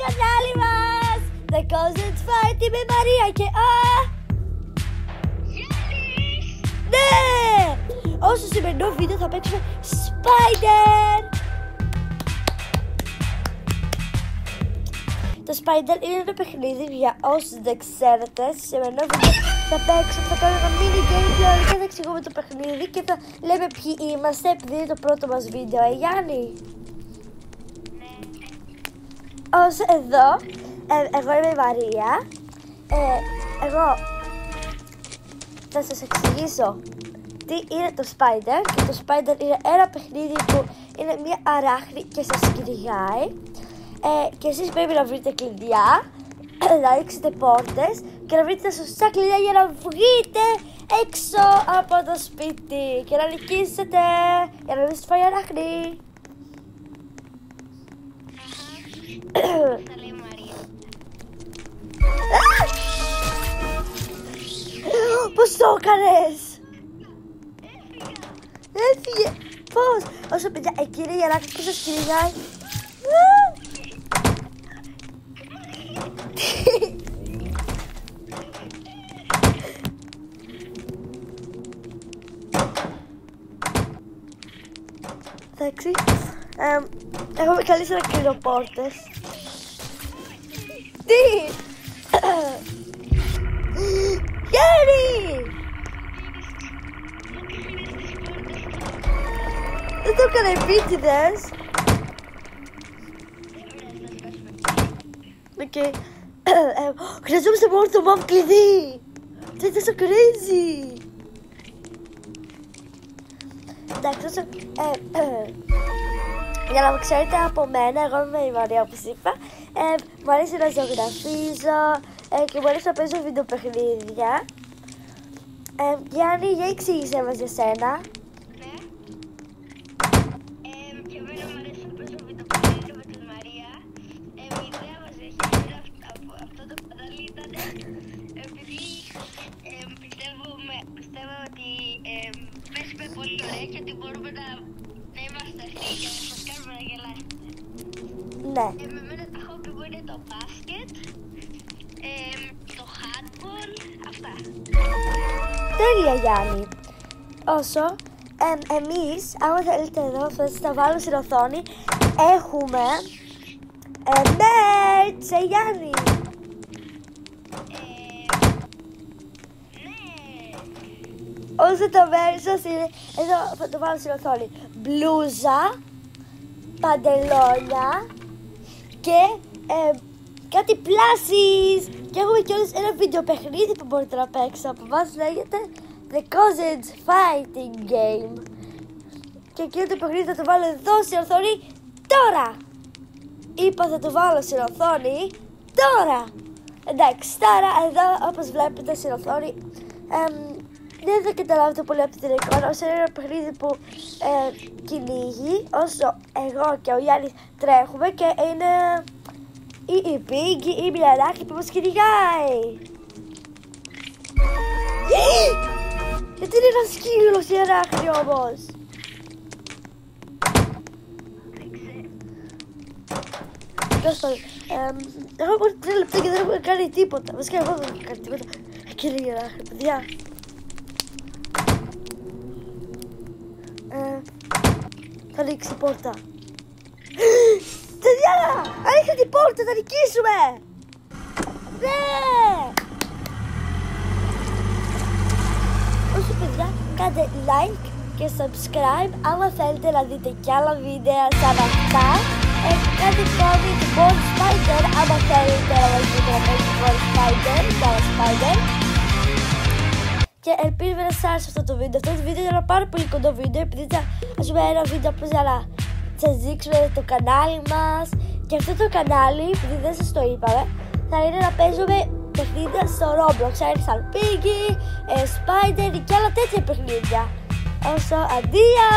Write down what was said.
κανάλι μας! The Cousins Fight με Μαρία και ναι! Όσο σημερινό βίντεο θα παίξουμε Spider! Το Spider είναι ένα παιχνίδι για όσους δεν ξέρετε. Στο σημερινό βίντεο θα παίξουμε, θα κάνουμε ένα mini gameplay και θα εξηγούμε το παιχνίδι και θα λέμε ποιοι είμαστε επειδή είναι το πρώτο μας βίντεο, Γιάννη? Όσο εδώ, εγώ είμαι η Μαρία, εγώ θα σας εξηγήσω τι είναι το Spider. Και το Spider είναι ένα παιχνίδι που είναι μια αράχνη και σας κυνηγάει, και εσείς πρέπει να βρείτε κλειδιά, να ανοίξετε πόρτες και να βρείτε τα σωστά κλειδιά για να βγείτε έξω από το σπίτι και να νικήσετε για να μην σας φάει αράχνη. Πώς το έκανες? Έφυγε. Πώς? Όσο παιδιά, εκεί είναι η αράχνη που σας κυνηγάει. Εντάξει, έχουμε καλήσει να κλείνω πόρτες. Τι? Γιάννη! Δεν το έκανα επίτηδες. Οκ. Χρειαζόμαστε μόνο το μαμ κλειδί. Δεν είναι τόσο crazy. Εντάξει, για να μου ξέρετε από μένα, εγώ είμαι η Μαρία όπως είπα. Μου αρέσει να ζωγραφίζω και μου αρέσει να παίζω βιντεοπαιχνίδια. Γιάννη, για εξήγησέ μας για σένα. Ναι. Και εμένα μου αρέσει να παίζω βιντεοπαιχνίδια με την Μαρία. Η ιδέα μας έχει από αυτό το κανάλι ήταν επειδή πιστεύω ότι παίζουμε πολύ ωραία και ότι μπορούμε να είμαστε αυτοί και να σας κάνουμε να γελάσετε. Ναι. Με εμένα τα χόμπι μου είναι το μπάσκετ, το handball, αυτά. Τέλεια, Γιάννη. Όσο εμείς, άμα θέλετε εδώ, θα βάλω στην οθόνη, έχουμε merch, Γιάννη. Όσο το μέρος σας είναι, εδώ θα το βάλω στην οθόνη, μπλούζα, παντελόνια και κάτι πλάσεις. Και έχουμε κιόλας ένα βίντεο παιχνίδι που μπορείτε να παίξετε από εμάς, λέγεται The Cousins Fighting Game. Και εκείνο το παιχνίδι θα το βάλω εδώ στην οθόνη τώρα. Είπα θα το βάλω στην οθόνη τώρα. Εντάξει, τώρα εδώ όπως βλέπετε στην οθόνη, δεν θα καταλάβετε πολύ από την εικόνα, όσο είναι ένα παιχνίδι που κυνήγει, όσο εγώ και ο Γιάννης τρέχουμε και είναι η Πίγκη ή η Μιλαράκη που μας κυνηγάει. Γιατί είναι ένα σκύλος η αράχνη όμως? Τέλος πάντων, έχω μόνο 3 λεπτά και δεν έχουμε κάνει τίποτα. Βασικά εγώ δεν έχω κάνει τίποτα. Εκεί είναι η αράχνη, παιδιά. Θα ανοίξει η πόρτα. Παιδιά, ανοίξτε την πόρτα, θα νικήσουμε! Ναι! Όσο παιδιά, κάντε like και subscribe άμα θέλετε να δείτε κι άλλα βίντεο σαν αυτά. Κάντε comment Born Spider άμα θέλετε να μας δείτε να παίξει Born Spider και άλλα Spider. Και ελπίζω να σας άρεσε αυτό το βίντεο. Αυτό το βίντεο είναι ένα πάρα πολύ κοντό βίντεο, επειδή θα πούμε ένα βίντεο απλώς για να σας δείξουμε το κανάλι μας. Και αυτό το κανάλι, επειδή δεν σας το είπαμε, θα είναι να παίζουμε παιχνίδια στο Roblox. Θα είναι σαν Piggy, Spider και άλλα τέτοια παιχνίδια. Όσο, αντία!